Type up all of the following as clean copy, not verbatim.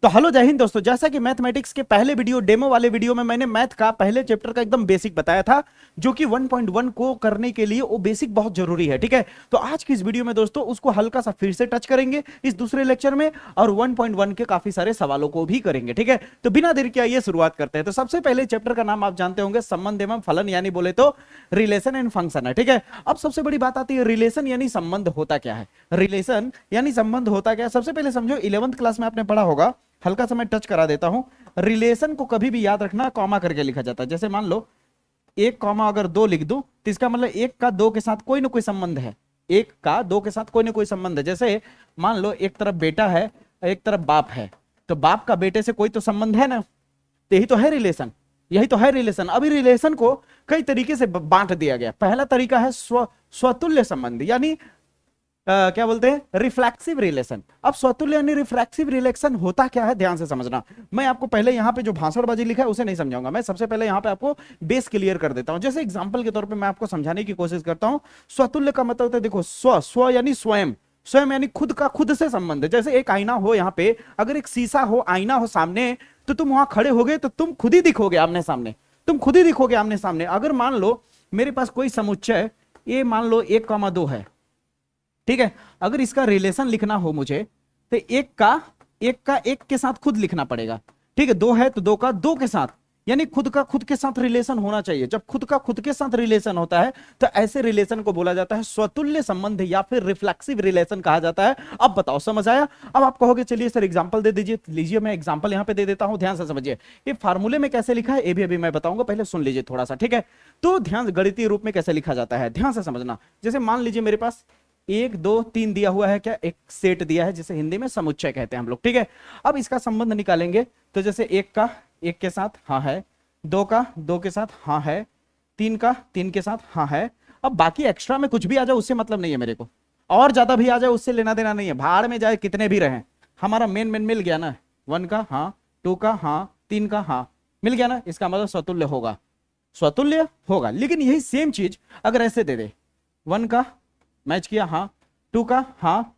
तो हेलो जय हिंद दोस्तों, जैसा कि मैथमेटिक्स के पहले वीडियो डेमो वाले वीडियो में मैंने मैथ का पहले चैप्टर का एकदम बेसिक बताया था, जो कि 1.1 को करने के लिए वो बेसिक बहुत जरूरी है। ठीक है, तो आज की इस वीडियो में दोस्तों उसको हल्का सा फिर से टच करेंगे इस दूसरे लेक्चर में, और 1.1 के काफी सारे सवालों को भी करेंगे। ठीक है, तो बिना देर के आइए शुरुआत करते हैं। तो सबसे पहले चैप्टर का नाम आप जानते होंगे, संबंध एवं फलन, यानी बोले तो रिलेशन एंड फंक्शन है। ठीक है, अब सबसे बड़ी बात आती है रिलेशन यानी संबंध होता क्या है। रिलेशन यानी संबंध होता क्या है, सबसे पहले समझो 11th क्लास में आपने पढ़ा होगा, हल्का सा मैं टच करा देता हूं। रिलेशन को कभी भी याद रखना कॉमा करके लिखा जाता है। जैसे मान लो 1 कॉमा अगर 2 लिख दूं तो इसका मतलब 1 का 2 के साथ कोई ना कोई संबंध है। 1 का 2 के साथ कोई ना कोई संबंध है। जैसे मान लो एक तरफ बेटा है, एक तरफ बाप है, तो बाप का बेटे से कोई तो संबंध है ना, तो यही तो है रिलेशन, यही तो है रिलेशन। अभी रिलेशन को कई तरीके से बांट दिया गया। पहला तरीका है स्वतुल्य संबंध, यानी क्या बोलते हैं, रिफ्लेक्सिव रिलेशन। अब स्वतुल्य यानी रिफ्लेक्सिव रिलेशन होता क्या है, ध्यान से समझना। मैं आपको पहले यहां पे जो भाषणबाजी लिखा है उसे नहीं समझाऊंगा, मैं सबसे पहले यहां पे आपको बेस क्लियर कर देता हूं। जैसे एग्जांपल के तौर पे मैं आपको समझाने की कोशिश करता हूं। स्वतुल्य का मतलब होता है, देखो स्व यानी स्वयं, स्वयं यानी खुद का खुद से संबंध है। जैसे एक आईना हो यहाँ पे, अगर एक शीशा हो, आईना हो सामने, तो तुम वहां खड़े होगे तो तुम खुद ही दिखोगे आमने सामने, तुम खुद ही दिखोगे आमने सामने। अगर मान लो मेरे पास कोई समुच्चय ये मान लो 1,2 है, ठीक है, अगर इसका रिलेशन लिखना हो मुझे तो एक का एक के साथ खुद लिखना पड़ेगा। ठीक है, 2 है तो 2 का 2 के साथ, यानी खुद का खुद के साथ रिलेशन होना चाहिए। जब खुद का खुद के साथ रिलेशन होता है तो ऐसे रिलेशन को बोला जाता है स्वतुल्य संबंध या फिर रिफ्लेक्सिव रिलेशन कहा जाता है। अब बताओ समझ आया। अब आप कहोगे चलिए सर एग्जांपल दे दीजिए, लीजिए मैं एग्जांपल यहां पे दे देता हूं, ध्यान से समझिए। ये फार्मूले में कैसे लिखा है ये भी अभी मैं बताऊंगा, पहले सुन लीजिए थोड़ा सा। ठीक है, तो ध्यान, गणितीय रूप में कैसे लिखा जाता है ध्यान से समझना। जैसे मान लीजिए मेरे पास 1 2 3 दिया हुआ है, क्या एक सेट दिया है जिसे हिंदी में समुच्चय कहते हैं हम लोग। ठीक है, अब इसका संबंध निकालेंगे तो जैसे 1 का 1 के साथ हाँ है, 2 का 2 के साथ हाँ है, 3 का 3 के साथ हाँ है। अब बाकी एक्स्ट्रा में कुछ भी आ जाए उससे मतलब नहीं है मेरे को, और ज्यादा भी आ जाए उससे लेना देना नहीं है, भाड़ में जाए कितने भी रहे, हमारा मेन मिल गया ना। 1 का हाँ, 2 का हाँ, 3 का हाँ, मिल गया ना, इसका मतलब स्वतुल्य होगा, स्वतुल्य होगा। लेकिन यही सेम चीज अगर ऐसे दे दे, 1 का मैच किया हाँ, 2 का हाँ,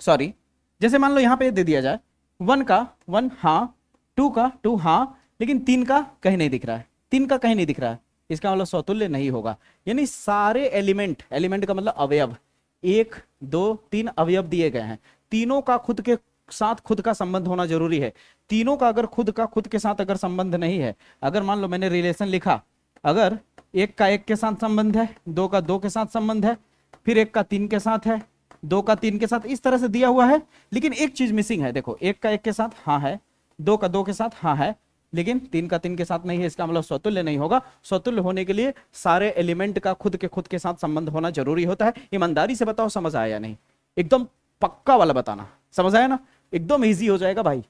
सॉरी जैसे मान लो यहां पे दे दिया जाए 1 का 1 हाँ, 2 का 2 हाँ, लेकिन 3 का कहीं नहीं दिख रहा है, 3 का कहीं नहीं दिख रहा है, इसका मतलब स्वतुल्य नहीं होगा। यानी सारे एलिमेंट, एलिमेंट का मतलब अवयव, 1 2 3 अवयव दिए गए हैं, तीनों का खुद के साथ खुद का संबंध होना जरूरी है। तीनों का अगर खुद का खुद के साथ अगर संबंध नहीं है, अगर मान लो मैंने रिलेशन लिखा, अगर 1 का 1 के साथ संबंध है, 2 का 2 के साथ संबंध है, फिर 1 का 3 के साथ है, 2 का 3 के साथ, इस तरह से दिया हुआ है। लेकिन एक चीज मिसिंग है, देखो 1 का 1 के साथ हाँ है, 2 का 2 के साथ हाँ है, लेकिन 3 का 3 के साथ नहीं है, इसका मतलब स्वतुल्य नहीं होगा। स्वतुल्य होने के लिए सारे एलिमेंट का खुद के साथ संबंध होना जरूरी होता है। ईमानदारी से बताओ समझ आया या नहीं, एकदम पक्का वाला बताना, समझ आया ना, एकदम ईजी हो जाएगा भाई,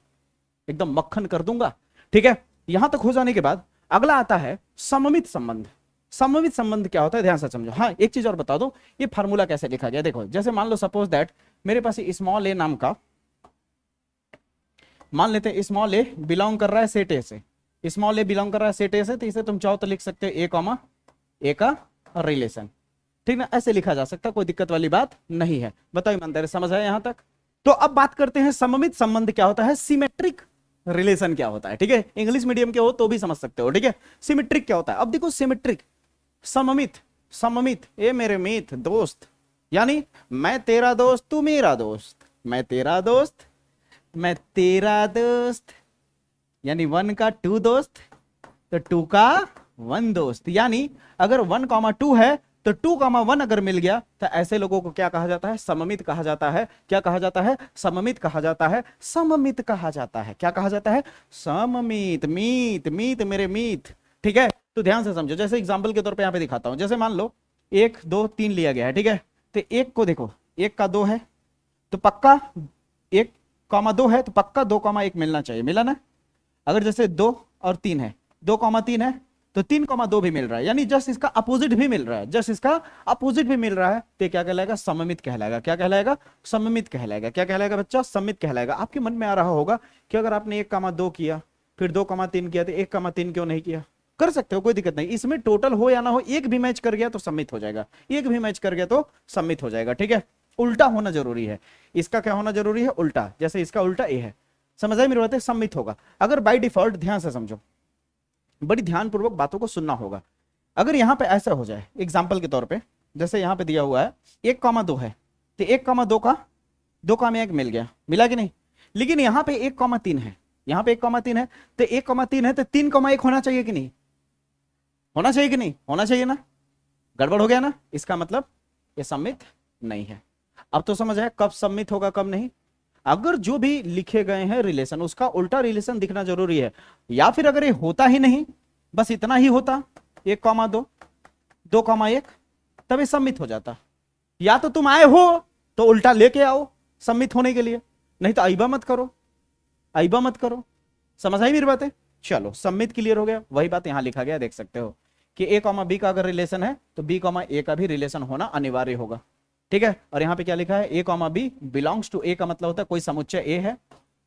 एकदम मक्खन कर दूंगा। ठीक है, यहां तक हो जाने के बाद अगला आता है सममित संबंध। सममित संबंध क्या होता है ध्यान से समझो। हाँ एक चीज और बता दो, ये फार्मूला कैसे लिखा गया देखो। जैसे मान लो सपोज दैट मेरे पास स्मॉल ए नाम का, मान लेते हैं स्मॉल ए बिलोंग कर रहा है सेट ए से, स्मॉल ए बिलोंग कर रहा है सेट ए से, तो इसे तुम चाहो तो लिख सकते हो ए कॉमा ए का रिलेशन। ठीक ना, ऐसे लिखा जा सकता, कोई दिक्कत वाली बात नहीं है। बताओ ईमानदारी समझ आया यहां तक। तो अब बात करते हैं सममित संबंध क्या होता है, सिमेट्रिक रिलेशन क्या होता है। ठीक है, इंग्लिश मीडियम के हो तो भी समझ सकते हो। ठीक है, सिमेट्रिक क्या होता है। अब देखो सिमेट्रिक, सममित, सममित ए मेरे मित दोस्त, यानी मैं तेरा दोस्त तू मेरा दोस्त, मैं तेरा दोस्त मैं तेरा दोस्त, यानी 1 का 2 दोस्त तो 2 का 1 दोस्त। यानी अगर 1,2 है तो 2,1 अगर मिल गया तो ऐसे लोगों को क्या कहा जाता है, सममित कहा जाता है। क्या कहा जाता है, सममित कहा जाता है, सममित कहा जाता है। क्या कहा जाता है, सममित, मीत, मीत मेरे मीत। ठीक है, तो ध्यान से समझो। जैसे एग्जांपल के तौर पे यहां पे दिखाता हूं, जैसे मान लो 1 2 3 लिया गया है। ठीक है, तो 1 को देखो, 1 का 2 है तो पक्का 1,2 है तो पक्का 2,1 मिलना चाहिए, मिला ना। अगर जैसे 2 और 3 है, 2,3 है तो 3,2 भी मिल रहा है, यानी जस्ट इसका अपोजिट भी मिल रहा है, जस्ट इसका अपोजिट भी मिल रहा है, तो क्या कहलाएगा, सममित कहलाएगा। क्या कहलाएगा, सममित कहलाएगा। क्या कहलाएगा बच्चा, सममित कहलाएगा। आपके मन में आ रहा होगा कि अगर आपने 1,2 किया फिर 2,3 किया तो 1,3 क्यों नहीं किया, कर सकते हो, कोई दिक्कत नहीं। इसमें टोटल हो या ना हो, एक भी मैच कर गया तो सम्मित हो जाएगा, एक भी मैच कर गया तो सम्मित हो जाएगा। ठीक है, उल्टा होना जरूरी है। इसका क्या होना जरूरी है? उल्टा। जैसे इसका उल्टा ए है, समझ आई मेरी बात है? सम्मित होगा। अगर बाय डिफॉल्ट, ध्यान से समझो, बड़ी ध्यानपूर्वक बातों को सुनना होगा। अगर यहां पे ऐसा हो जाए एग्जाम्पल के तौर पे, जैसे यहां पे दिया हुआ है 1,2 है, तो 1,2 का 2,1 मिल गया, मिला कि नहीं? लेकिन यहां पे 1,3 है, यहां पे 1,3 है, तो 1,3 है तो 3,1 होना चाहिए कि नहीं? होना चाहिए कि नहीं? होना चाहिए ना? गड़बड़ हो गया ना? इसका मतलब ये सम्मित नहीं है। अब तो समझ आया कब सम्मित होगा कब नहीं। अगर जो भी लिखे गए हैं रिलेशन उसका उल्टा रिलेशन दिखना जरूरी है, या फिर अगर ये होता ही नहीं, बस इतना ही होता 1,2 2,1, तब ये सम्मित हो जाता। या तो तुम आए हो तो उल्टा लेके आओ सम्मित होने के लिए, नहीं तो अइबा मत करो, अइबा मत करो। समझ आई मेरी बातें? चलो सम्मित क्लियर हो गया। वही बात यहां लिखा गया, देख सकते हो कि ए कॉमा बी का अगर रिलेशन है तो बी कॉमा ए का भी रिलेशन होना अनिवार्य होगा, ठीक है। और यहां पे क्या लिखा है? A comma B belongs to ए का मतलब होता है कोई समुच्चय ए है,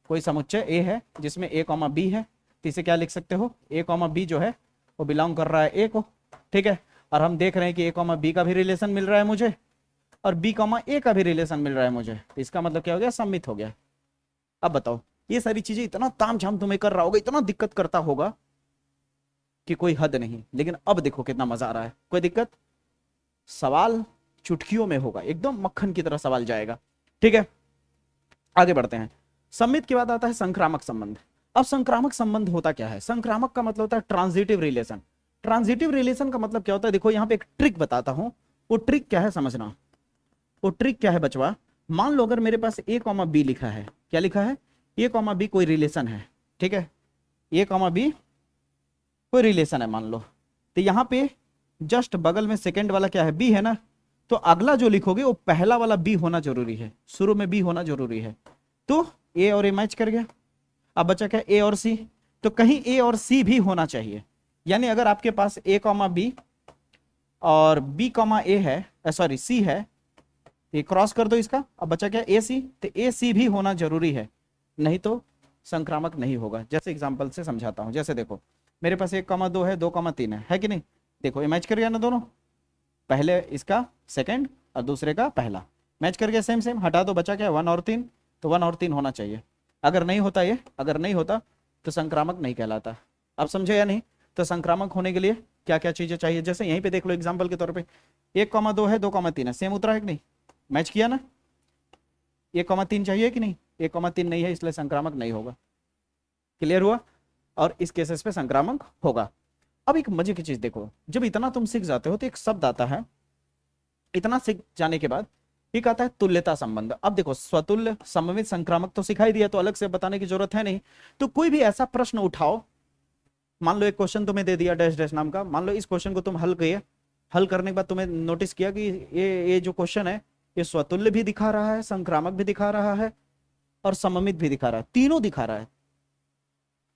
कोई समुच्चय ए है जिसमें ए कॉमा बी है, तो इसे क्या लिख सकते हो? ए कॉमा बी जो है वो बिलोंग कर रहा है ए को, ठीक है। और हम देख रहे हैं कि ए कॉमा बी का भी रिलेशन मिल रहा है मुझे और बी कॉमा ए का भी रिलेशन मिल रहा है मुझे, तो इसका मतलब क्या हो गया? सम्मित हो गया। अब बताओ, ये सारी चीजें इतना तामझाम तुम्हें कर रहा होगा, इतना दिक्कत करता होगा कि कोई हद नहीं, लेकिन अब देखो कितना मजा आ रहा है। कोई दिक्कत? सवाल चुटकियों में होगा, एकदम मक्खन की तरह सवाल जाएगा, ठीक है। आगे बढ़ते हैं। सम्मित के बाद आता है संक्रामक संबंध। अब संक्रामक संबंध होता क्या है? संक्रामक का मतलब होता है ट्रांजिटिव रिलेशन। ट्रांजिटिव रिलेशन का मतलब क्या होता है? देखो यहां पे एक ट्रिक बताता हूं, वो ट्रिक क्या है समझना। वो ट्रिक क्या है बचवा? मान लो अगर मेरे पास ए कॉमा बी लिखा है, क्या लिखा है? ए कॉमा बी कोई रिलेशन है, ठीक है। ए कॉमा बी कोई रिलेशन है मान लो, तो यहां पे जस्ट बगल में सेकंड वाला क्या है? बी है ना, तो अगला जो लिखोगे वो पहला वाला बी होना जरूरी है, शुरू में बी होना जरूरी है। तो ए और ए मैच कर गया। अब बचा क्या? ए और सी, तो कहीं ए और सी भी होना चाहिए। यानी अगर आपके पास ए कॉमा बी और बी कॉमा ए है, सॉरी सी है, ये क्रॉस कर दो इसका। अब बचा क्या? ए सी, तो ए सी भी होना जरूरी है, नहीं तो संक्रामक नहीं होगा। जैसे एग्जांपल से समझाता हूं, जैसे देखो मेरे पास 1,2 है, 2,3 है कि नहीं? देखो ये मैच कर गया ना दोनों, पहले इसका सेकंड और दूसरे का पहला मैच कर गया, सेम सेम। हटा दो, बचा क्या? 1 और 3, तो 1 और 3 होना चाहिए। अगर नहीं होता ये, अगर नहीं होता तो संक्रामक नहीं कहलाता। अब समझे या नहीं? तो संक्रामक होने के लिए क्या क्या चीजें चाहिए? जैसे यहीं पे देख लो एग्जाम्पल के तौर पे 1,2 है, 2,3 है, सेम उतरा है कि नहीं? मैच किया ना? 1,3 चाहिए कि नहीं? 1,3 नहीं है, इसलिए संक्रामक नहीं होगा। क्लियर हुआ? और इस केसेस पे संक्रामक होगा। अब एक मजे की चीज देखो, जब इतना तुम सीख जाते हो तो एक शब्द आता है, इतना सीख जाने के बाद एक आता है तुल्यता संबंध। अब देखो स्वतुल्य, सममित, संक्रामक तो सिखाई दिया, तो अलग से बताने की जरूरत है नहीं। तो कोई भी ऐसा प्रश्न उठाओ, मान लो एक क्वेश्चन तुम्हें दे दिया डैश डैश नाम का, मान लो इस क्वेश्चन को तुम हल किए, हल करने के बाद तुम्हें नोटिस किया कि ये जो क्वेश्चन है ये स्वतुल्य भी दिखा रहा है, संक्रामक भी दिखा रहा है और सममित भी दिखा रहा है, तीनों दिखा रहा है,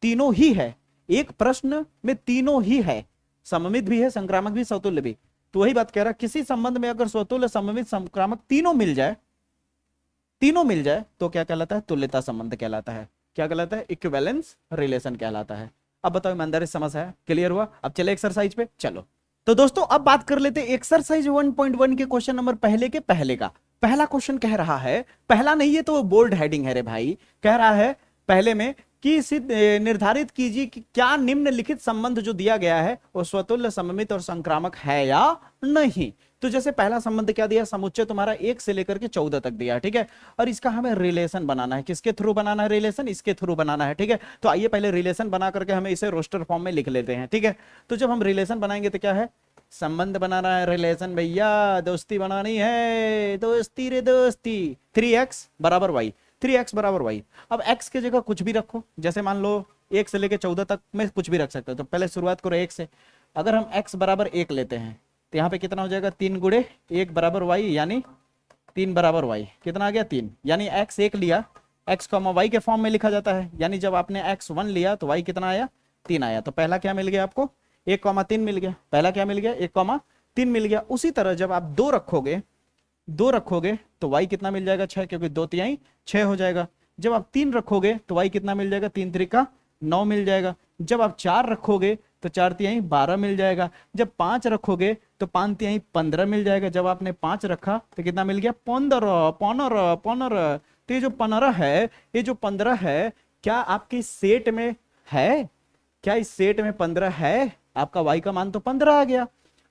तीनों ही है एक प्रश्न में, तीनों ही है, सममित भी है, संक्रामक भी, स्वतुल्य भी। तो वही बात कह रहा, किसी संबंध में अगर स्वतुल्य, सममित, संक्रामक तीनों मिल जाए, तीनों मिल जाए तो क्या कहलाता है? तुल्यता संबंध कहलाता है। क्या कहलाता है? इक्विवेलेंस रिलेशन कहलाता है। अब बताओ ईमानदारी से समझ है? क्लियर हुआ? अब चले एक्सरसाइज पे। चलो तो दोस्तों अब बात कर लेते हैं एक्सरसाइज 1.1 के क्वेश्चन नंबर पहले के पहले का। पहला क्वेश्चन कह रहा है, पहला नहीं है तो बोल्ड हेडिंग है रे भाई, कह रहा है पहले में कि निर्धारित कीजिए कि क्या निम्नलिखित संबंध जो दिया गया है वो स्वतुल्य, सममित और संक्रामक है या नहीं। तो जैसे पहला संबंध क्या दिया? समुच्चय तुम्हारा 1 से लेकर के 14 तक दिया है, ठीक है। और इसका हमें रिलेशन बनाना है। किसके थ्रू बनाना है रिलेशन? इसके थ्रू बनाना है, ठीक है। तो आइए पहले रिलेशन बना करके हमें इसे रोस्टर फॉर्म में लिख लेते हैं, ठीक है। तो जब हम रिलेशन बनाएंगे तो क्या है? संबंध बनाना है, रिलेशन भैया, दोस्ती बनानी है, दोस्ती रे दोस्ती। 3x बराबर y, 3x बराबर y। अब x की जगह कुछ भी रखो, जैसे मान लो 1 से लेकर 14 तक में कुछ भी रख सकते हो। तो पहले शुरुआत करो 1 से। अगर हम x बराबर 1 लेते हैं तो यहाँ पे कितना हो जाएगा? 3 गुणे 1 बराबर y, यानी 3 बराबर y। कितना आ गया? 3। यानी x 1 लिया, x कॉमा y के फॉर्म में लिखा जाता है। यानी जब आपने x 1 लिया तो y कितना आया? 3 आया। तो पहला क्या मिल गया आपको? 1,3 मिल गया। पहला क्या मिल गया? 1,3 मिल गया। उसी तरह जब आप 2 रखोगे तो y कितना मिल जाएगा? 6, क्योंकि 2 तिहाई 6 हो जाएगा। जब आप 3 रखोगे तो y कितना मिल जाएगा? 3 त्रिका 9 मिल जाएगा। जब आप 4 रखोगे तो 4 तिहाई 12 मिल जाएगा। जब 5 रखोगे तो 5 तिहाई 15 मिल जाएगा। जब आपने 5 रखा तो कितना मिल गया? 15 15 15। तो ये जो 15 है, ये जो 15 है, क्या आपके सेट में है? क्या इस सेट में 15 है? आपका y का मान तो 15 आ गया,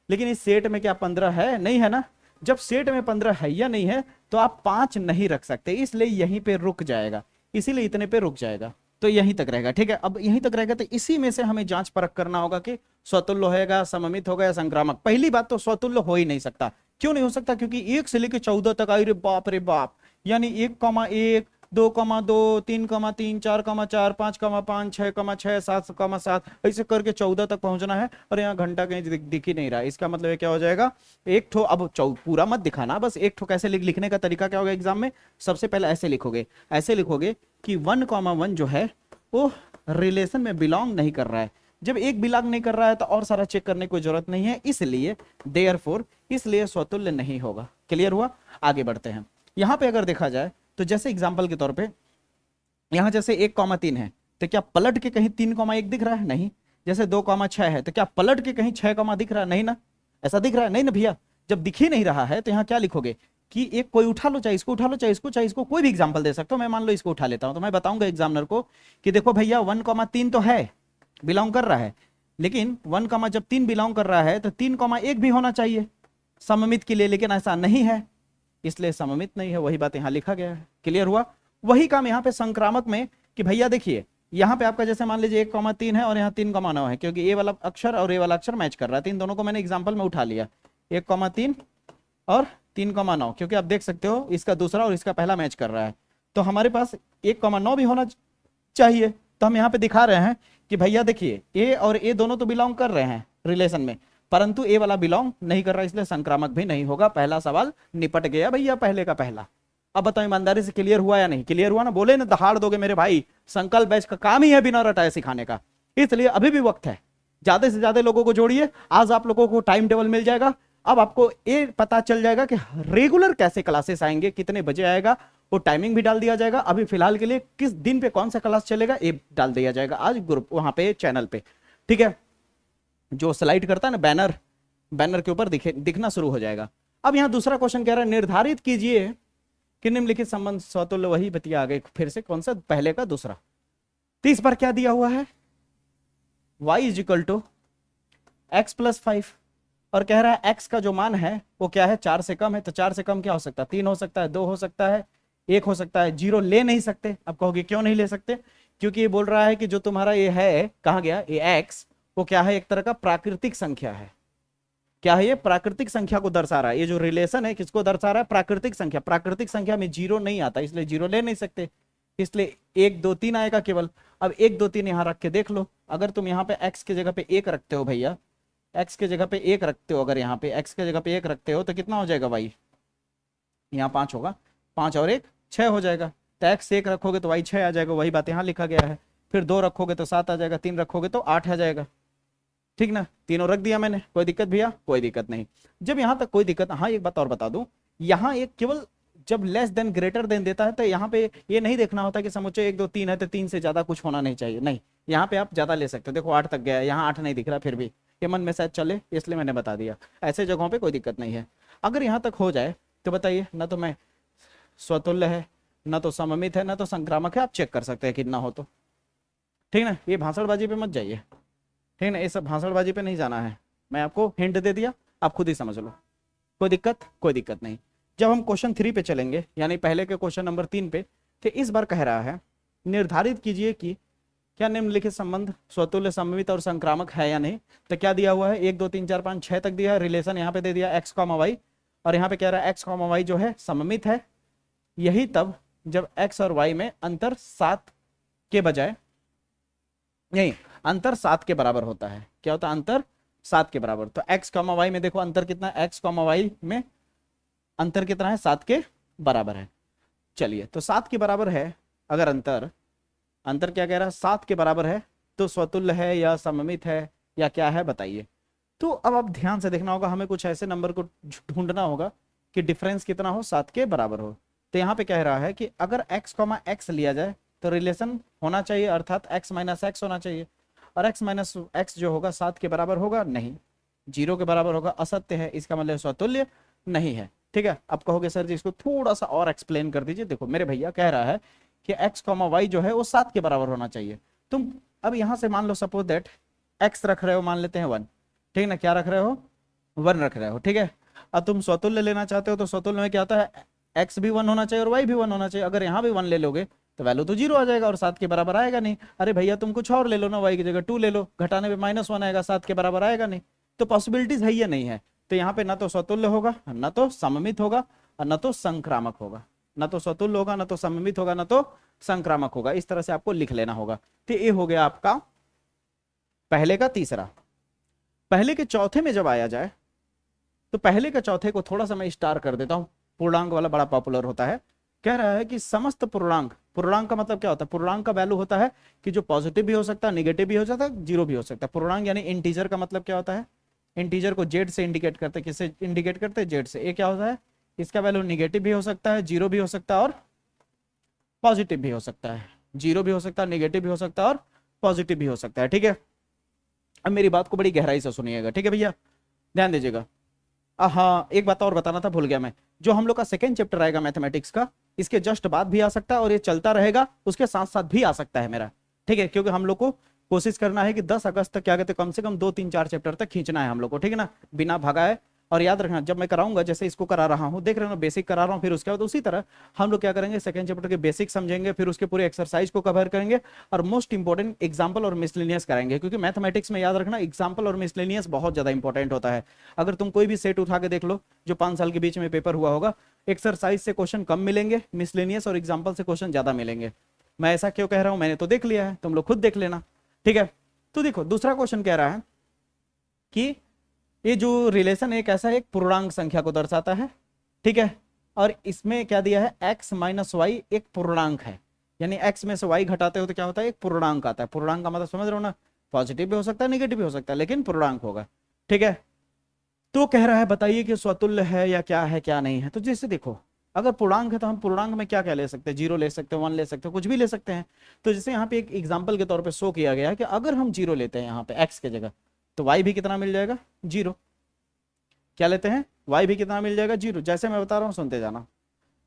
लेकिन इस सेट में क्या 15 है? नहीं है ना। जब सेट में 15 है या नहीं है तो आप 5 नहीं रख सकते, इसलिए यहीं पे रुक जाएगा, इसीलिए इतने पे रुक जाएगा, तो यहीं तक रहेगा। ठीक है, अब यहीं तक रहेगा तो इसी में से हमें जांच परख करना होगा कि स्वतुल्य होगा, सममित होगा या संक्रामक। पहली बात तो स्वतुल्य हो ही नहीं सकता। क्यों नहीं हो सकता? क्योंकि 1 से लेकर 14 तक आई रे बाप रे बाप, यानी 1,1 2,2 3,3 4,4 5,5 6,6 7,7 ऐसे करके 14 तक पहुंचना है। और यहाँ घंटा कहीं दिख ही नहीं रहा, इसका मतलब क्या हो जाएगा? एक ठो, अब पूरा मत दिखाना, बस एक ठो कैसे लिखने का तरीका क्या होगा एग्जाम में? सबसे पहले ऐसे लिखोगे, ऐसे लिखोगे कि 1,1 जो है वो रिलेशन में बिलोंग नहीं कर रहा है। जब एक बिलोंग नहीं कर रहा है तो और सारा चेक करने की जरूरत नहीं है, इसलिए देयरफॉर, इसलिए स्वतुल्य नहीं होगा। क्लियर हुआ? आगे बढ़ते हैं। यहां पे अगर देखा जाए तो जैसे एग्जांपल के तौर पे यहां जैसे 1,3 है तो क्या पलट के कहीं 3,1 दिख रहा है? नहीं। जैसे 2,6 है तो क्या पलट के कहीं 6, दिख रहा है? नहीं ना। ऐसा दिख रहा है? नहीं ना भैया। जब दिख ही नहीं रहा है तो यहाँ क्या लिखोगे कि एक कोई उठा लो, चाहे इसको उठा लो, चाहे इसको, चाहे इसको, कोई भी एग्जाम्पल दे सकते हो। मैं मान लो इसको उठा लेता हूं तो मैं बताऊंगा एग्जामिनर को कि देखो भैया 1,3 तो है, बिलोंग कर रहा है, लेकिन 1, जब 3 बिलोंग कर रहा है तो 3,1 भी होना चाहिए सममित के लिए, लेकिन ऐसा नहीं है, इसलिए सममित नहीं है। वही बात यहाँ लिखा गया है। क्लियर हुआ? वही काम यहाँ पे संक्रामक में कि भैया देखिए यहाँ पे आपका जैसे मान लीजिए 1,3 है और यहाँ 3,9 है, क्योंकि ए वाला अक्षर और ए वाला अक्षर मैच कर रहा है, तो इन दोनों को मैंने एग्जाम्पल में उठा लिया, 1,3 और 3,9, क्योंकि आप देख सकते हो इसका दूसरा और इसका पहला मैच कर रहा है, तो हमारे पास 1,9 भी होना चाहिए। तो हम यहाँ पे दिखा रहे हैं कि भैया देखिए ए और ए दोनों तो बिलोंग कर रहे हैं रिलेशन में, परंतु ए वाला बिलोंग नहीं कर रहा, इसलिए संक्रामक भी नहीं होगा। पहला सवाल निपट गया भैया, पहले का पहला। अब बताओ ईमानदारी से क्लियर हुआ या नहीं? क्लियर हुआ ना? बोले ना दहाड़ दोगे मेरे भाई, संकल्प बैच का काम ही है बिना रटाए सिखाने का, इसलिए अभी भी वक्त है, ज्यादा से ज्यादा लोगों को जोड़िए। आज आप लोगों को टाइम टेबल मिल जाएगा, अब आपको ये पता चल जाएगा कि रेगुलर कैसे क्लासेस आएंगे, कितने बजे आएगा, वो टाइमिंग भी डाल दिया जाएगा। अभी फिलहाल के लिए किस दिन पे कौन सा क्लास चलेगा ये डाल दिया जाएगा आज ग्रुप वहां पे चैनल पे। ठीक है, जो स्लाइड करता है ना बैनर, बैनर के ऊपर दिखना शुरू हो जाएगा। अब यहाँ दूसरा क्वेश्चन कह रहा है निर्धारित कीजिए कि निम्नलिखित संबंध स्वतुल्य, वही बतिया आ गए फिर से, कौन सा? पहले का दूसरा। 30 पर क्या दिया हुआ है? y = x + 5, और कह रहा है x का जो मान है वो क्या है? 4 से कम है। तो 4 से कम क्या हो सकता है? 3 हो सकता है, 2 हो सकता है, 1 हो सकता है, 0 ले नहीं सकते। अब कहोगे क्यों नहीं ले सकते? क्योंकि ये बोल रहा है कि जो तुम्हारा ये है, कहा गया ये x, वो क्या है? एक तरह का प्राकृतिक संख्या है। क्या है ये? प्राकृतिक संख्या को दर्शा रहा है। ये जो रिलेशन है किसको दर्शा रहा है? प्राकृतिक संख्या। प्राकृतिक संख्या में 0 नहीं आता, इसलिए 0 ले नहीं सकते, इसलिए 1 2 3 आएगा केवल। अब 1 2 3 यहां रख के देख लो, अगर तुम यहाँ पे x की जगह पे 1 रखते हो भैया, x की जगह पे 1 रखते हो, अगर यहाँ पे x की जगह पे 1 रखते हो तो कितना हो जाएगा भाई? यहाँ 5 होगा, 5 और 1 6 हो जाएगा। तो x 1 रखोगे तो y 6 आ जाएगा, वही बात यहाँ लिखा गया है। फिर 2 रखोगे तो 7 आ जाएगा, 3 रखोगे तो 8 आ जाएगा। ठीक ना? तीनों रख दिया मैंने, कोई दिक्कत भैया? कोई दिक्कत नहीं। जब यहां तक कोई दिक्कत, हाँ एक बात और बता दूं, यहाँ एक केवल जब लेस देन ग्रेटर देन देता है तो यहाँ पे ये नहीं देखना होता कि समुच्चय 1 2 3 है तो 3 से ज्यादा कुछ होना नहीं चाहिए, नहीं, यहाँ पे आप ज्यादा ले सकते हो। देखो 8 तक गया है, यहाँ 8 नहीं दिख रहा, फिर भी ये मन में शायद चले इसलिए मैंने बता दिया। ऐसे जगहों पे कोई दिक्कत नहीं है। अगर यहाँ तक हो जाए तो बताइए, ना तो मैं स्वतुल्य है, ना तो सममित है, ना तो संक्रामक है, आप चेक कर सकते हैं कितना हो तो। ठीक ना? ये भाषणबाजी पे मत जाइए, ठीक ना? ये सब भाषणबाजी पे नहीं जाना है, मैं आपको हिंट दे दिया, आप खुद ही समझ लो। कोई दिक्कत? कोई दिक्कत नहीं। जब हम क्वेश्चन 3 पे चलेंगे, यानी पहले के क्वेश्चन नंबर 3 पे, तो इस बार कह रहा है निर्धारित कीजिए कि क्या निम्नलिखित संबंध स्वतुल्य, सममित और संक्रामक है या नहीं। तो क्या दिया हुआ है? 1 2 3 4 5 6 तक दिया है, रिलेशन यहाँ पे दे दिया x, y, और यहाँ पे कह रहा है x, y जो है सममित है। यही तब जब x और y में अंतर 7 के बजाय, नहीं, अंतर 7 के बराबर होता है। क्या होता है? अंतर 7 के बराबर। तो x, y में देखो अंतर कितना है? x, y में अंतर कितना है? 7 के बराबर है। चलिए, तो 7 के बराबर है अगर अंतर क्या कह रहा है? 7 के बराबर है, तो स्वतुल्य है या सममित है या क्या है बताइए। तो अब आप ध्यान से देखना होगा, हमें कुछ ऐसे नंबर को ढूंढना होगा कि डिफरेंस कितना हो, 7 के बराबर हो। तो यहाँ पे कह रहा है कि अगर x, x लिया जाए तो रिलेशन होना चाहिए, अर्थात x - x होना चाहिए। और x माइनस एक्स जो होगा 7 के बराबर होगा नहीं, 0 के बराबर होगा, असत्य है, इसका मतलब स्वतुल्य नहीं है। ठीक है, अब कहोगे सर जी इसको थोड़ा सा और एक्सप्लेन कर दीजिए। देखो मेरे भैया कह रहा है कि x, y जो है वो 7 के बराबर होना चाहिए। तुम अब यहां से मान लो सपोज दैट x रख रहे हो, मान लेते हैं 1, ठीक है ना, क्या रख रहे हो, 1 रख रहे हो, ठीक है। अब तुम स्वतुल्य लेना चाहते हो तो स्वतुल्य में क्या होता है, x भी 1 होना चाहिए और y भी 1 होना चाहिए। अगर यहाँ भी 1 ले लोगे तो वैल्यू तो 0 आ जाएगा और 7 के बराबर आएगा नहीं। अरे भैया तुम कुछ और ले लो ना, y की जगह 2 ले लो, घटाने में -1 आएगा, 7 के बराबर आएगा नहीं। तो पॉसिबिलिटीज है या नहीं है, तो यहाँ पे ना तो स्वतुल्य होगा, ना तो सममित होगा, और ना तो संक्रामक होगा। ना तो स्वतुल्य होगा, ना तो सममित होगा, ना तो संक्रामक होगा। इस तरह से आपको लिख लेना होगा। तो ये हो गया आपका पहले का तीसरा। पहले के चौथे में जब आया जाए तो पहले के चौथे को थोड़ा सा मैं स्टार कर देता हूं, पूर्णांक वाला बड़ा पॉपुलर होता है। कह रहा है कि समस्त पूर्णांक, पूर्णांक का मतलब क्या होता है, पूर्णांक का वैल्यू होता है कि जो पॉजिटिव भी हो सकता है, नेगेटिव भी हो सकता है, जीरो भी हो सकता है। पूर्णांक यानी इंटीजर का मतलब क्या होता है, इंटीजर को जेड से इंडिकेट करते हैं, किससे इंडिकेट करते हैं, जेड से। ये क्या होता है, इसका वैल्यू नेगेटिव भी हो सकता है, जीरो भी हो सकता है और पॉजिटिव भी हो सकता है। जीरो भी हो सकता है, नेगेटिव भी हो सकता है और पॉजिटिव भी हो सकता है। ठीक है, अब मेरी बात को बड़ी गहराई से सुनिएगा, ठीक है भैया, ध्यान दीजिएगा। हाँ, एक बात और बताना था, भूल गया मैं। जो हम लोग का सेकंड चैप्टर आएगा मैथमेटिक्स का, इसके जस्ट बाद भी आ सकता है और ये चलता रहेगा, उसके साथ साथ भी आ सकता है मेरा। ठीक है, क्योंकि हम लोग को कोशिश करना है कि 10 अगस्त तक क्या कहते हैं, कम से कम 2 3 4 चैप्टर तक खींचना है हम लोग को, ठीक है ना, बिना भगाए। और याद रखना, जब मैं कराऊंगा, जैसे इसको करा रहा हूं, देख रहे हो, बेसिक करा रहा हूं, फिर उसके बाद उसी तरह हम लोग क्या करेंगे, सेकंड चैप्टर के बेसिक समझेंगे, फिर उसके पूरे एक्सरसाइज को कवर करेंगे और मोस्ट इंपॉर्टेंट एग्जाम्पल और मिसलेनियस कराएंगे। क्योंकि मैथमेटिक्स में याद रखना, एग्जाम्पल और मिसलेनियस बहुत ज्यादा इंपॉर्टेंट होता है। अगर तुम कोई भी सेट उठा के देख लो जो 5 साल के बीच में पेपर हुआ होगा, एक्सरसाइज से क्वेश्चन कम मिलेंगे, मिसलेनियस और एग्जाम्पल से क्वेश्चन ज्यादा मिलेंगे। मैं ऐसा क्यों कह रहा हूं, मैंने तो देख लिया है, तुम लोग खुद देख लेना। ठीक है, तो देखो दूसरा क्वेश्चन कह रहा है कि ये जो रिलेशन एक ऐसा एक पूर्णांक संख्या को दर्शाता है, ठीक है, और इसमें क्या दिया है, x माइनस वाई एक पूर्णांक है, यानी x में से y घटाते हो तो क्या होता है, एक पूर्णांक आता है। पूर्णांक का मतलब समझ रहे हो ना, पॉजिटिव भी हो सकता है, नेगेटिव भी हो सकता है, लेकिन पूर्णांक होगा। ठीक है, तो कह रहा है बताइए कि स्वतुल्य है या क्या है, क्या नहीं है। तो जैसे देखो, अगर पूर्णांक है तो हम पूर्णांक में क्या क्या ले सकते हैं, 0 ले सकते हैं, 1 ले सकते हैं, कुछ भी ले सकते हैं। तो जैसे यहाँ पे एक एग्जाम्पल के तौर पे शो किया गया है कि अगर हम 0 लेते हैं यहाँ पे x के जगह, तो y भी कितना मिल जाएगा, 0। क्या लेते हैं, y भी कितना मिल जाएगा, 0। जैसे मैं बता रहा हूँ सुनते जाना।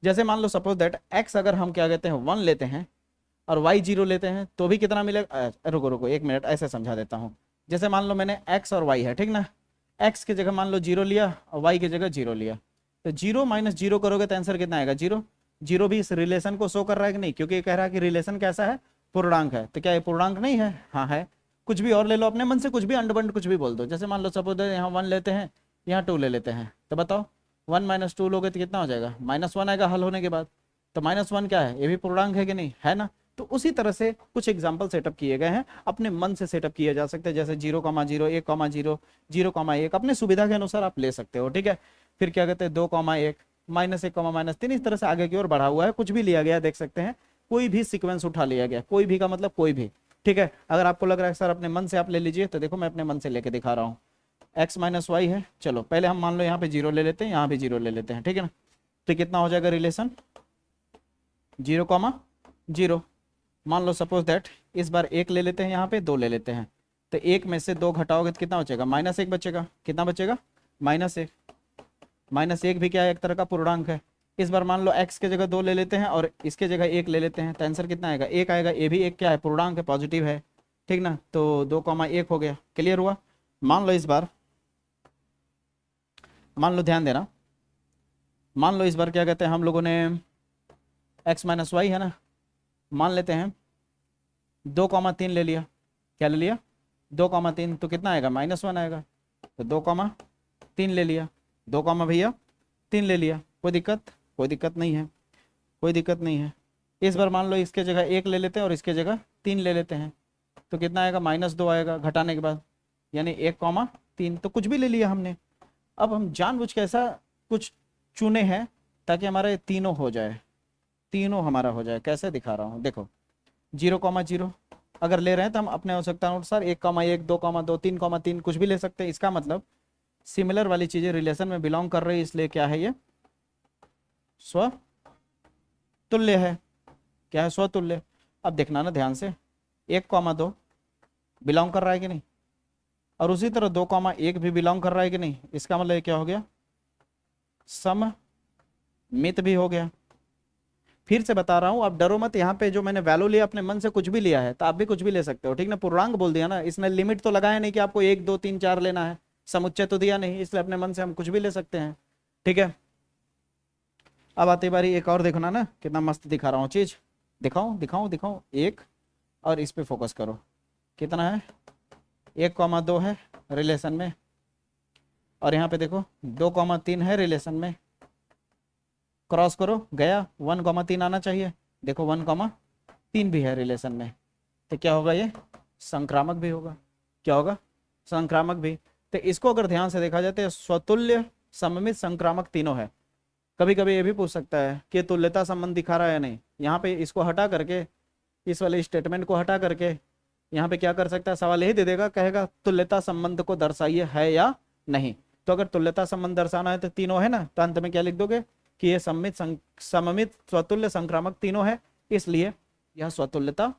जैसे मान लो सपोज दैट x अगर हम क्या कहते हैं 1 लेते हैं और y 0 लेते हैं तो भी कितना मिलेगा, रुको रुको 1 मिनट, ऐसे समझा देता हूँ। जैसे मान लो मैंने x और y है, ठीक ना, x की जगह मान लो 0 लिया और y की जगह 0 लिया, तो 0 माइनस 0 करोगे तो आंसर कितना आएगा, 0। 0 भी इस रिलेशन को शो कर रहा है कि नहीं, क्योंकि ये कह रहा है कि रिलेशन कैसा है, पूर्णांक है। तो क्या ये पूर्णांक नहीं है, हाँ है। कुछ भी और ले लो अपने मन से, कुछ भी अंडबंड कुछ भी बोल दो। जैसे मान लो सपोज यहाँ 1 लेते हैं, यहाँ 2 ले लेते हैं, तो बताओ 1 माइनस 2 लोगे तो कितना हो जाएगा, -1 आएगा हल होने के बाद। तो -1 क्या है, ये भी पूर्णांक है कि नहीं, है ना। तो उसी तरह से कुछ एग्जाम्पल सेटअप किए गए हैं, अपने मन से सेटअप किया जा सकता है। जैसे 0,0 1,0 0,1 अपने सुविधा के अनुसार आप ले सकते हो। ठीक है, फिर क्या कहते हैं 2,1 -1, -3, इस तरह से आगे की ओर बढ़ा हुआ है, कुछ भी लिया गया देख सकते हैं, कोई भी सीक्वेंस उठा लिया गया, कोई भी का मतलब कोई भी। ठीक है, अगर आपको लग रहा है सर अपने मन से आप ले लीजिए, तो देखो मैं अपने मन से लेके दिखा रहा हूँ। x माइनस वाई है, चलो पहले हम मान लो यहाँ पे 0 ले लेते हैं, यहाँ भी 0 ले लेते हैं, ठीक है ना। तो कितना हो जाएगा रिलेशन, 0,0। मान लो सपोज दैट इस बार 1 ले लेते हैं, यहाँ पे 2 ले लेते हैं, तो 1 में से 2 घटाओगे तो कितना बचेगा, -1 बचेगा। कितना बचेगा, -1। -1 भी क्या है, एक तरह का पूर्णांक है। इस बार मान लो x के जगह 2 ले लेते हैं और इसके जगह 1 ले लेते हैं, तो आंसर कितना आएगा, 1 आएगा। ये भी एक क्या है, पूर्णांक है, पॉजिटिव है, ठीक ना। तो 2,1 हो गया, क्लियर हुआ। मान लो इस बार, मान लो ध्यान देना, मान लो इस बार क्या कहते हैं हम लोगों ने x माइनस वाई है ना, मान लेते हैं 2,3 ले लिया। क्या ले लिया, 2,3, तो कितना आएगा, -1 आएगा। तो 2,3 ले लिया, 2 भैया 3 ले लिया, कोई दिक्कत, कोई दिक्कत नहीं है, कोई दिक्कत नहीं है। इस बार मान लो इसके जगह 1 ले लेते हैं और इसके जगह 3 ले लेते हैं, तो कितना आएगा, -2 आएगा घटाने के बाद, यानी 1,3। तो कुछ भी ले लिया हमने। अब हम जानबूझ के ऐसा कुछ चुने हैं ताकि हमारे तीनों हो जाए, तीनों हमारा हो जाए। कैसे दिखा रहा हूँ, देखो 0,0 अगर ले रहे हैं तो हम अपने आवश्यकता अनुसार 1,1 2,2 3,3 कुछ भी ले सकते हैं। इसका मतलब सिमिलर वाली चीजें रिलेशन में बिलोंग कर रही है, इसलिए क्या है ये स्वतुल्य है। क्या है, स्वतुल्य। अब देखना ना ध्यान से, 1,2 बिलोंग कर रहा है कि नहीं, और उसी तरह 2,1 भी बिलोंग कर रहा है कि नहीं। इसका मतलब ये क्या हो गया, सममित भी हो गया। फिर से बता रहा हूं, आप डरो मत, यहाँ पे जो मैंने वैल्यू लिया अपने मन से कुछ भी लिया है, तो आप भी कुछ भी ले सकते हो, ठीक ना। पूर्णांक बोल दिया ना, इसने लिमिट तो लगाया नहीं कि आपको 1 2 3 4 लेना है, समुच्चय तो दिया नहीं, इसलिए अपने मन से हम कुछ भी ले सकते हैं, ठीक है। अब आती बारी एक और, देखो ना कितना मस्त दिखा रहा हूँ चीज, दिखाऊं दिखाऊं दिखाऊं, एक, और इस पे फोकस करो, कितना है 1,2 है रिलेशन में, और यहाँ पे देखो 2,3 है रिलेशन में, क्रॉस करो, गया 1,3 आना चाहिए, देखो 1,3 भी है रिलेशन में, तो क्या होगा, ये संक्रामक भी होगा। क्या होगा, संक्रामक भी। तो इसको अगर ध्यान से देखा जाए तो स्वतुल्य, सममित, संक्रामक तीनों है। कभी कभी ये भी पूछ सकता है कि तुल्यता संबंध दिखा रहा है या नहीं, यहाँ पे इसको हटा करके, इस वाले स्टेटमेंट को हटा करके यहाँ पे क्या कर सकता है, सवाल यही दे देगा, कहेगा तुल्यता संबंध को दर्शाइए है या नहीं। तो अगर तुल्यता संबंध दर्शाना है तो तीनों है ना, तो अंत में क्या लिख दोगे कि ये सममित, स्वतुल्य, संक्रामक तीनों है, इसलिए यह स्वतुल्यता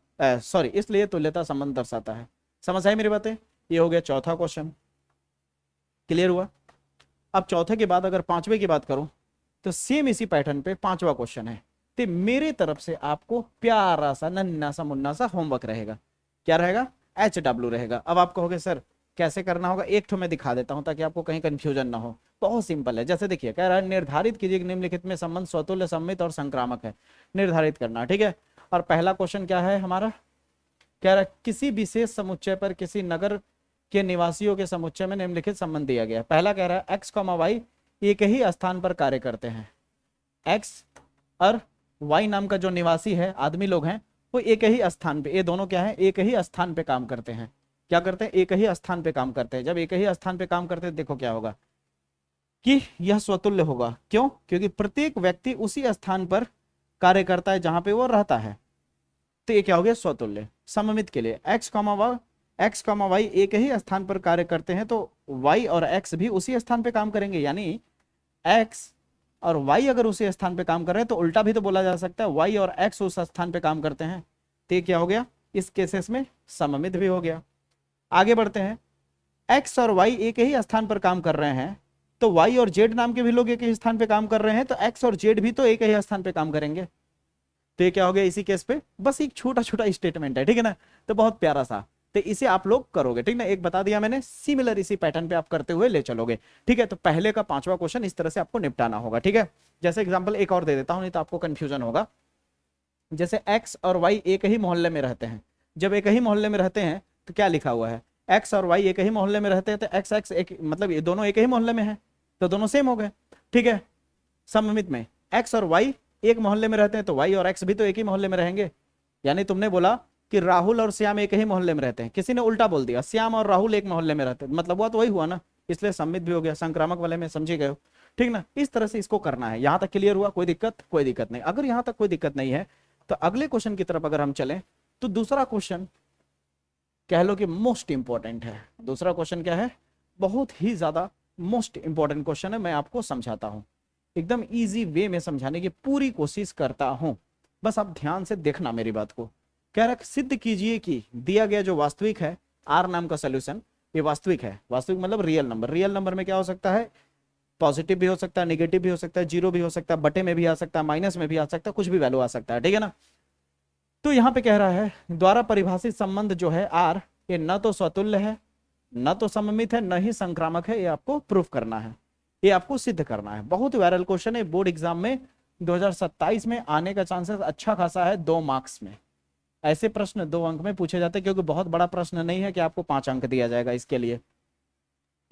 इसलिए तुल्यता संबंध दर्शाता है। समझ आई मेरी बातें। ये हो गया चौथा क्वेश्चन, क्लियर हुआ। अब चौथे के बाद अगर पांचवे की बात करूं तो सेम इसी पैटर्न पे पांचवा क्वेश्चन है। तो मेरे तरफ से आपको प्यारा सा नन्ना सा मुन्ना सा होमवर्क रहेगा। क्या रहेगा, HW रहेगा। अब आप कहोगे सर कैसे करना होगा, एक तो मैं दिखा देता हूं ताकि आपको कहीं कंफ्यूजन ना हो। बहुत सिंपल है, जैसे देखिए कह रहा है निर्धारित कीजिए निम्नलिखित में संबंध स्वतुल्य, सममित और संक्रामक है, निर्धारित करना, ठीक है। और पहला क्वेश्चन क्या है हमारा, कह रहा है किसी विशेष समुच्चय पर किसी नगर के निवासियों के समुच्चय में निम्नलिखित संबंध दिया गया। पहला कह रहा है x, y एक ही स्थान पर कार्य करते हैं। x और y नाम का जो निवासी है, आदमी लोग हैं, वो एक ही स्थान पे, ये दोनों क्या है, एक ही स्थान पे काम करते हैं। क्या करते हैं, एक ही स्थान पे काम करते हैं। जब एक ही स्थान पे काम करते हैं, देखो क्या होगा कि यह स्वतुल्य होगा। क्यों, क्योंकि प्रत्येक व्यक्ति उसी स्थान पर कार्य करता है जहां पे वो रहता है, तो ये क्या हो गया, स्वतुल्य। सममित के लिए x, y एक ही स्थान पर कार्य करते हैं, तो y और x भी उसी स्थान पे काम करेंगे। यानी x और y अगर उसी स्थान पे काम कर रहे हैं तो उल्टा भी तो बोला जा सकता है, y और x उस स्थान पे काम करते हैं, तो ये क्या हो गया, इस केसेस में सममित भी हो गया। आगे बढ़ते हैं, x और y एक ही स्थान पर काम कर रहे हैं, तो y और z नाम के भी लोग एक ही स्थान पे काम कर रहे हैं, तो x और z भी तो एक ही स्थान पे काम करेंगे। तो ये क्या हो गया, इसी केस पे बस एक छोटा छोटा स्टेटमेंट है, ठीक है ना। तो बहुत प्यारा सा, तो इसे आप लोग करोगे, ठीक ना। एक बता दिया मैंने, सिमिलर इसी पैटर्न पे आप करते हुए ले चलोगे, ठीक है। तो पहले का पांचवा क्वेश्चन इस तरह से आपको निपटाना होगा, ठीक है। जैसे एग्जांपल एक और दे देता हूं, नहीं तो आपको कंफ्यूजन होगा। जैसे x और y एक ही मोहल्ले में रहते हैं। जब एक ही मोहल्ले में रहते हैं तो क्या लिखा हुआ है, x और y एक ही मोहल्ले में रहते हैं, तो x एक, मतलब ये दोनों एक ही मोहल्ले में है, तो दोनों सेम हो गए, ठीक है। सममित में x और y एक मोहल्ले में रहते हैं, तो y और x भी तो एक ही मोहल्ले में रहेंगे। यानी तुमने बोला कि राहुल और श्याम एक ही मोहल्ले में रहते हैं, किसी ने उल्टा बोल दिया श्याम और राहुल एक मोहल्ले में रहते हैं, मतलब हुआ तो वही हुआ ना, इसलिए सम्मित भी हो गया, संक्रामक वाले में, समझे गए हो, ठीक ना। इस तरह से इसको करना है। यहां तक क्लियर हुआ, कोई दिक्कत, कोई दिक्कत नहीं। अगर यहां तक कोई दिक्कत नहीं है तो अगले क्वेश्चन की तरफ अगर हम चलें तो दूसरा क्वेश्चन कह लो कि मोस्ट इंपॉर्टेंट है। दूसरा क्वेश्चन क्या है, बहुत ही ज्यादा मोस्ट इंपॉर्टेंट क्वेश्चन है। मैं आपको समझाता हूं, एकदम इजी वे में समझाने की पूरी कोशिश करता हूं, बस आप ध्यान से देखना मेरी बात को। कह रहा है सिद्ध कीजिए कि दिया गया जो वास्तविक है R नाम का सोल्यूशन, ये वास्तविक है। वास्तविक मतलब रियल नंबर। रियल नंबर में क्या हो सकता है, पॉजिटिव भी हो सकता है, नेगेटिव भी हो सकता है, जीरो भी हो सकता है, बटे में भी आ सकता है, माइनस में भी आ सकता है, कुछ भी वैल्यू आ सकता है, ठीक है ना। तो यहां पे कह रहा है द्वारा परिभाषित संबंध जो है R, ये न तो स्वतुल्य है, न तो सममित है, न ही संक्रामक है। ये आपको प्रूफ करना है, ये आपको सिद्ध करना है। बहुत वायरल क्वेश्चन है, बोर्ड एग्जाम में 2027 में आने का चांसेस अच्छा खासा है। 2 मार्क्स में ऐसे प्रश्न 2 अंक में पूछे जाते हैं, क्योंकि बहुत बड़ा प्रश्न नहीं है कि आपको 5 अंक दिया जाएगा इसके लिए,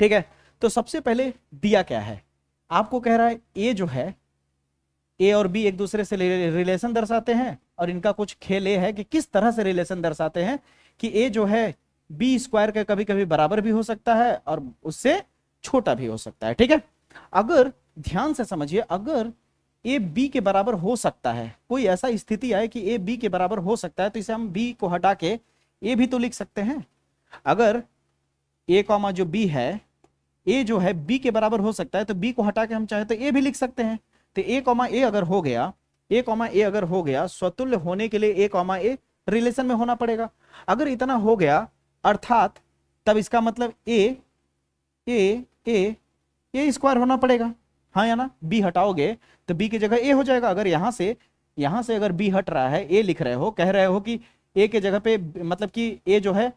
ठीक है। तो सबसे पहले दिया क्या है, आपको कह रहा है ए जो है, ए और बी एक दूसरे से रिलेशन दर्शाते हैं, और इनका कुछ खेल ये है कि किस तरह से रिलेशन दर्शाते हैं कि ए जो है बी स्क्वायर के कभी कभी बराबर भी हो सकता है और उससे छोटा भी हो सकता है, ठीक है। अगर ध्यान से समझिए, अगर ए बी के बराबर हो सकता है, कोई ऐसा स्थिति आए कि ए बी के बराबर हो सकता है, तो इसे हम बी को हटा के ए भी तो लिख सकते हैं। अगर ए कॉमा जो बी है, ए जो है बी के बराबर हो सकता है, तो बी को हटा के हम चाहे तो ए भी लिख सकते हैं। तो ए कॉमा ए अगर हो गया, ए कॉमा ए अगर हो गया, स्वतुल्य होने के लिए ए कॉमा ए रिलेशन में होना पड़ेगा। अगर इतना हो गया अर्थात तब इसका मतलब ए स्क्वायर होना पड़ेगा, हाँ या ना। बी हटाओगे तो बी की जगह ए हो जाएगा। अगर यहां से अगर बी हट रहा है, ए लिख रहे हो, कह रहे हो कि ए के जगह पे मतलब कि ए जो है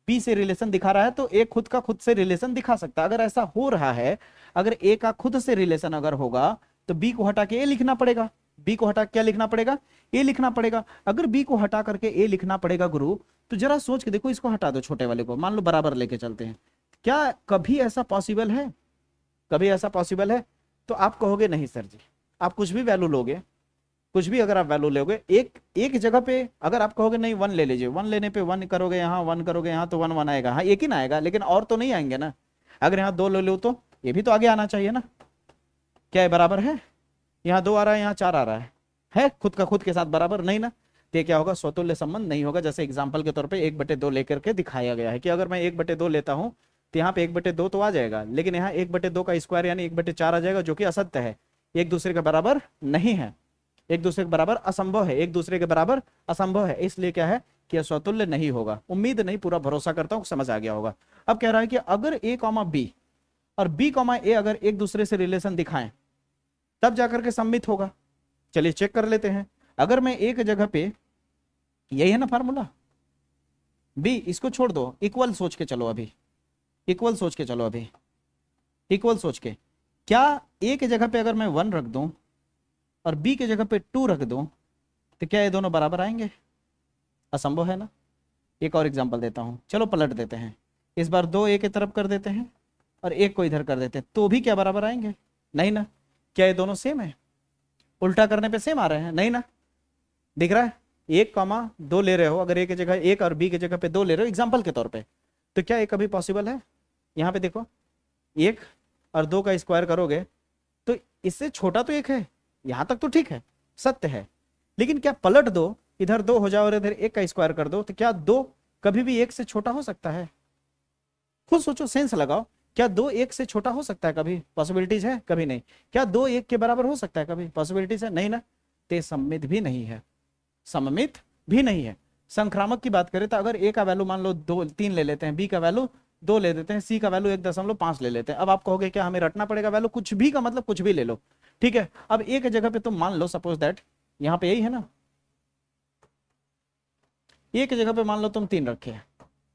बी से रिलेशन दिखा रहा है, तो ए खुद का खुद से रिलेशन दिखा सकता है। अगर ऐसा हो रहा है, अगर ए का खुद से रिलेशन अगर होगा तो बी को हटा के ए लिखना पड़ेगा। बी को हटा क्या लिखना पड़ेगा? ए लिखना पड़ेगा। अगर बी को हटा करके ए लिखना पड़ेगा गुरु, तो जरा सोच के देखो, इसको हटा दो छोटे वाले को, मान लो बराबर लेके चलते हैं। क्या कभी ऐसा पॉसिबल है? कभी ऐसा पॉसिबल है? तो आप कहोगे नहीं सर जी, आप कुछ भी वैल्यू लोगे, कुछ भी अगर आप वैल्यू लोगे, एक जगह पे अगर आप कहोगे नहीं 1 ले लीजिए, 1 लेने पे 1 करोगे यहाँ, 1 करोगे यहाँ, तो 1 1 आएगा, हाँ एक ही ना आएगा, लेकिन और तो नहीं आएंगे ना। अगर यहाँ 2 ले लो तो ये भी तो आगे आना चाहिए ना। क्या है? बराबर है। यहाँ 2 आ रहा है, यहाँ 4 आ रहा है खुद का खुद के साथ बराबर नहीं ना। तो ये क्या होगा? स्वतुल्य संबंध नहीं होगा। जैसे एग्जाम्पल के तौर पर 1/2 लेकर के दिखाया गया है कि अगर मैं 1/2 लेता हूँ तो यहाँ पे 1/2 तो आ जाएगा, लेकिन यहाँ 1/2 का स्क्वायर यानी 1/4 आ जाएगा, जो कि असत्य है, एक दूसरे के बराबर नहीं है, एक दूसरे के बराबर असंभव है, एक दूसरे के बराबर असंभव है। इसलिए क्या है कि यह स्वतुल्य नहीं होगा। उम्मीद नहीं, पूरा भरोसा करता हूं समझ आ गया होगा। अब कह रहा है कि अगर ए कॉमा बी और बी कॉमा ए अगर एक दूसरे से रिलेशन दिखाएं तब जाकर के सम्मित होगा। चलिए चेक कर लेते हैं। अगर मैं एक जगह पे, यही है ना फार्मूला, बी, इसको छोड़ दो, इक्वल सोच के चलो अभी, इक्वल सोच के चलो अभी, इक्वल सोच के। क्या ए के जगह पे अगर मैं 1 रख दूं और बी की जगह पे 2 रख दूं तो क्या ये दोनों बराबर आएंगे? असंभव है ना। एक और एग्जांपल देता हूं, चलो पलट देते हैं। इस बार 2 ए की तरफ कर देते हैं और 1 को इधर कर देते हैं, तो भी क्या बराबर आएंगे? नहीं ना। क्या ये दोनों सेम है? उल्टा करने पे सेम आ रहे हैं? नहीं ना। दिख रहा है? 1,2 ले रहे हो, अगर ए की जगह 1 और बी की जगह पे 2 ले रहे हो एग्जाम्पल के तौर पर, तो क्या ये कभी पॉसिबल है? यहाँ पे देखो, 1 और 2 का स्क्वायर करोगे तो इससे छोटा तो 1 है, यहां तक तो ठीक है, सत्य है। लेकिन क्या पलट दो, इधर 2 हो जाए और इधर 1 का स्क्वायर कर दो, तो क्या 2 कभी भी 1 से छोटा हो सकता है? खुद सोचो, सेंस लगाओ। क्या 2 1 से छोटा हो सकता है? कभी पॉसिबिलिटीज है? कभी नहीं। क्या 2 1 के बराबर हो सकता है? कभी पॉसिबिलिटीज है? नहीं ना। ते सममित भी नहीं है, सममित भी नहीं है। संक्रामक की बात करें तो अगर ए का वैल्यू मान लो 2 3 ले लेते हैं, बी का वैल्यू 2 ले देते हैं, सी का वैल्यू 1.5 ले लेते हैं। अब आप कहोगे क्या हमें रटना पड़ेगा वैल्यू? कुछ भी का मतलब कुछ भी ले लो, ठीक है। अब ए की जगह पे तुम मान लो, सपोज दैट यहां पे यही है ना, ए की जगह पे मान लो तुम 3 रखे,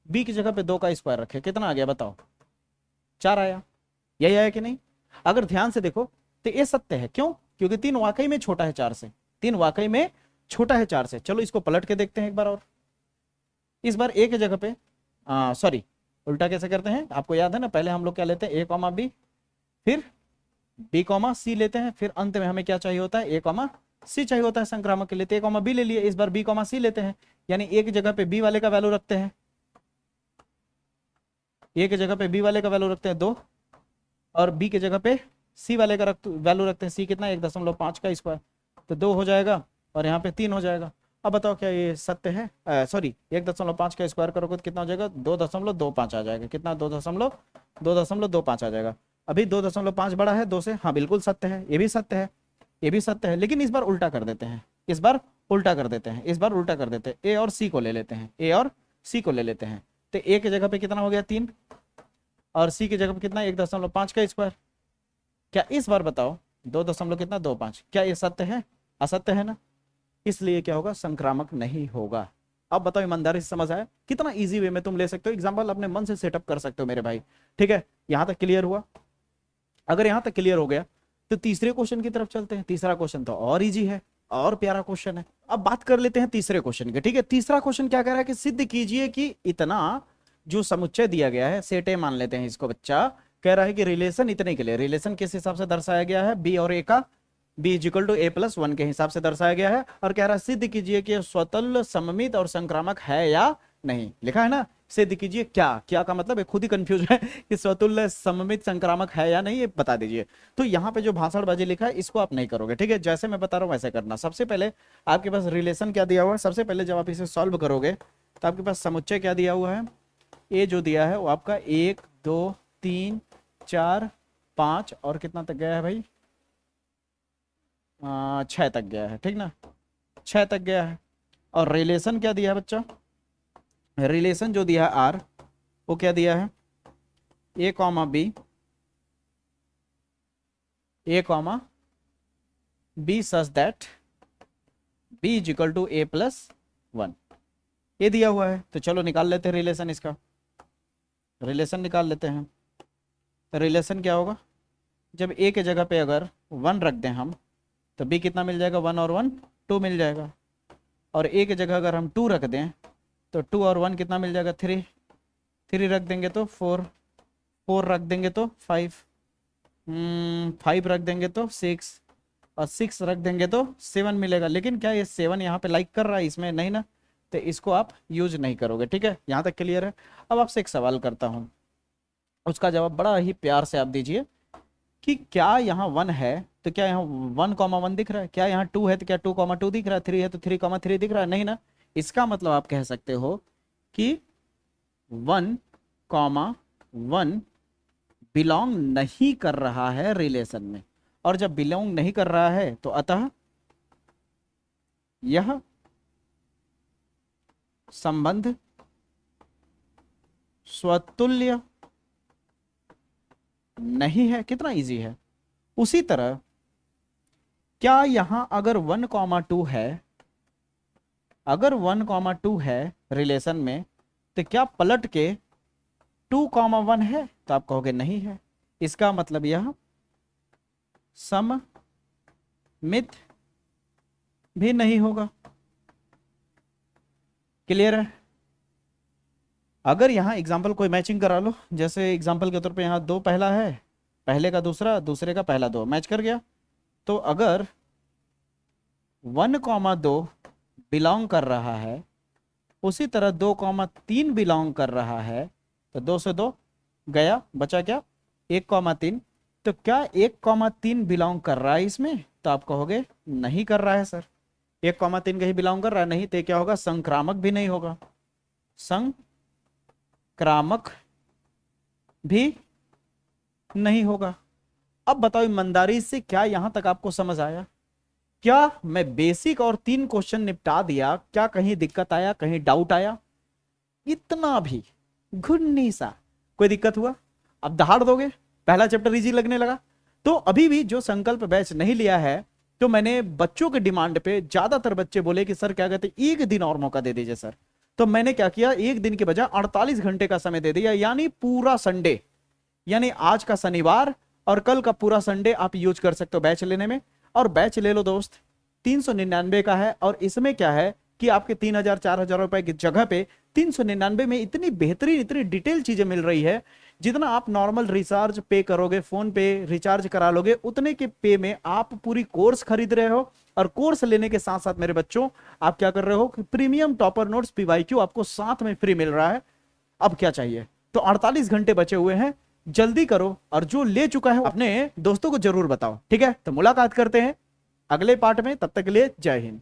बी की जगह पे 2 का स्क्वायर रखे, कितना आ गया बताओ? 4 आया। यही आया कि नहीं? अगर ध्यान से देखो तो ये सत्य है। क्यों? क्योंकि 3 वाकई में छोटा है 4 से, 3 वाकई में छोटा है 4 से। चलो इसको पलट के देखते हैं एक बार और। इस बार ए की जगह पे, सॉरी, उल्टा कैसे करते हैं आपको याद है ना, पहले हम लोग क्या लेते हैं? ए कॉमा बी, फिर बी कॉमा सी लेते हैं, फिर अंत में हमें क्या चाहिए होता है? ए कॉमा सी चाहिए होता है संक्रामक के लिए। तो ए कॉमा बी ले लिए, इस बार बी कॉमा सी लेते हैं, यानी ए की जगह पे बी वाले का वैल्यू रखते हैं, ए की जगह पे बी वाले का वैल्यू रखते हैं 2, और बी की जगह पे सी वाले का वैल्यू रखते हैं, सी कितना? 1.5 का स्क्वायर, तो 2 हो जाएगा और यहाँ पे 3 हो जाएगा। अब बताओ क्या ये सत्य है? सॉरी, 1.5 का स्क्वायर करोगे तो कितना हो जाएगा? 2.25 आ जाएगा। कितना? 2.25 आ जाएगा। अभी 2.5 बड़ा है 2 से, हाँ बिल्कुल सत्य है, ये भी सत्य है, ये भी सत्य है। लेकिन इस बार उल्टा कर देते हैं, इस बार उल्टा कर देते हैं, इस बार उल्टा कर देते हैं। ए और सी को ले लेते हैं, ए और सी को ले लेते हैं। तो ए की जगह पे कितना हो गया? 3, और सी की जगह पे कितना? 1.5 का स्क्वायर। क्या इस बार बताओ 2.25, क्या ये सत्य है? असत्य है ना। इसलिए क्या होगा? संक्रामक नहीं होगा। अब बताओ ईमानदारी से समझ आया? कितना इजी वे में तुम ले सकते हो, एग्जांपल अपने मन से सेटअप कर सकते हो मेरे भाई, ठीक है। यहां तक क्लियर हुआ? अगर यहां तक क्लियर हो गया तो तीसरे क्वेश्चन की तरफ चलते हैं। तीसरा क्वेश्चन तो और इजी है, और प्यारा क्वेश्चन है। अब बात कर लेते हैं तीसरे क्वेश्चन की, ठीक है। तीसरा क्वेश्चन क्या कह रहा है कि सिद्ध कीजिए कि इतना जो समुच्चय दिया गया है, सेट ए मान लेते हैं इसको, बच्चा कह रहा है कि रिलेशन इतने के लिए, रिलेशन किस हिसाब से दर्शाया गया है? बी और ए का, b = a+1 के हिसाब से दर्शाया गया है। और कह रहा है सिद्ध कीजिए कि स्वतुल्य, सममित और संक्रामक है या नहीं। लिखा है ना, सिद्ध कीजिए। क्या क्या का मतलब है? खुद ही कंफ्यूज है कि स्वतुल्य, सममित, संक्रामक है या नहीं, ये बता दीजिए। तो यहाँ पे जो भाषणबाजी लिखा है इसको आप नहीं करोगे, ठीक है। जैसे मैं बता रहा हूँ वैसे करना। सबसे पहले आपके पास रिलेशन क्या दिया हुआ है? सबसे पहले जब आप इसे सॉल्व करोगे तो आपके पास समुच्चय क्या दिया हुआ है? ए जो दिया है वो आपका 1 2 3 4 5 और कितना तक गया है भाई? 6 तक गया है, ठीक ना, 6 तक गया है। और रिलेशन क्या दिया है बच्चा? रिलेशन जो दिया है आर, वो क्या दिया है, A comma B such that B is equal to A plus 1, ये दिया हुआ है। तो चलो निकाल लेते हैं रिलेशन, इसका रिलेशन निकाल लेते हैं। रिलेशन क्या होगा, जब ए के जगह पे अगर 1 रख दें हम, तो बी कितना मिल जाएगा, 1 और 1 2 मिल जाएगा। और ए के जगह अगर हम 2 रख दें, तो 2 और 1 कितना मिल जाएगा, 3 रख देंगे तो 4 रख देंगे तो 5 रख देंगे तो 6 और 6 रख देंगे तो 7 मिलेगा। लेकिन क्या ये 7 यहाँ पे लाइक कर रहा है, इसमें नहीं ना, तो इसको आप यूज नहीं करोगे। ठीक है, यहाँ तक क्लियर है। अब आपसे एक सवाल करता हूँ, उसका जवाब बड़ा ही प्यार से आप दीजिए कि क्या यहाँ 1 है तो क्या यहाँ 1,1 दिख रहा है, क्या यहाँ 2 है तो क्या 2,2 दिख रहा है, 3 है तो 3,3 दिख रहा है, नहीं ना। इसका मतलब आप कह सकते हो कि 1,1 बिलोंग नहीं कर रहा है रिलेशन में। और जब बिलोंग नहीं कर रहा है तो अतः यह संबंध स्वतुल्य नहीं है। कितना इजी है। उसी तरह क्या यहां अगर 1,2 है, अगर 1,2 है रिलेशन में, तो क्या पलट के 2,1 है, तो आप कहोगे नहीं है। इसका मतलब यह सममित भी नहीं होगा। क्लियर है। अगर यहां एग्जाम्पल कोई मैचिंग करा लो, जैसे एग्जाम्पल के तौर पे यहां 2 पहला है, पहले का दूसरा, दूसरे का पहला 2 मैच कर गया। तो अगर 1,2 बिलोंग कर रहा है, उसी तरह 2,3 बिलोंग कर रहा है, तो 2 से 2 गया, बचा क्या 1,3। तो क्या 1,3 बिलोंग कर रहा है इसमें, तो आप कहोगे नहीं कर रहा है सर। 1,3 कहीं बिलोंग कर रहा है नहीं, तो क्या होगा, संक्रामक भी नहीं होगा, संक्रामक भी नहीं होगा। अब बताओ ईमानदारी से, क्या यहां तक आपको समझ आया? क्या मैं बेसिक और 3 क्वेश्चन निपटा दिया, क्या कहीं दिक्कत आया, कहीं डाउट आया? इतना भी घुन्नी सा कोई दिक्कत हुआ? अब दहाड़ दोगे, पहला चैप्टर इजी लगने लगा। तो अभी भी जो संकल्प बैच नहीं लिया है, तो मैंने बच्चों के डिमांड पे, ज्यादातर बच्चे बोले कि सर क्या कहते, 1 दिन और मौका दे दीजिए सर। तो मैंने क्या किया, 1 दिन के बजाय 48 घंटे का समय दे दिया, यानी पूरा संडे, यानी आज का शनिवार और कल का पूरा संडे आप यूज कर सकते हो बैच लेने में। और बैच ले लो दोस्त, 399 का है। और इसमें क्या है कि आपके 3,000 4,000 रुपए की जगह पे 399 में इतनी बेहतरीन, इतनी डिटेल चीजें मिल रही है। जितना आप नॉर्मल रिचार्ज पे करोगे, फोन पे रिचार्ज करा लोगे, उतने के पे में आप पूरी कोर्स खरीद रहे हो। और कोर्स लेने के साथ साथ मेरे बच्चों, आप क्या कर रहे हो कि प्रीमियम टॉपर नोट्स PYQ आपको साथ में फ्री मिल रहा है। अब क्या चाहिए? तो 48 घंटे बचे हुए हैं, जल्दी करो। और जो ले चुका है अपने दोस्तों को जरूर बताओ। ठीक है, तो मुलाकात करते हैं अगले पार्ट में। तब तक के लिए जय हिंद।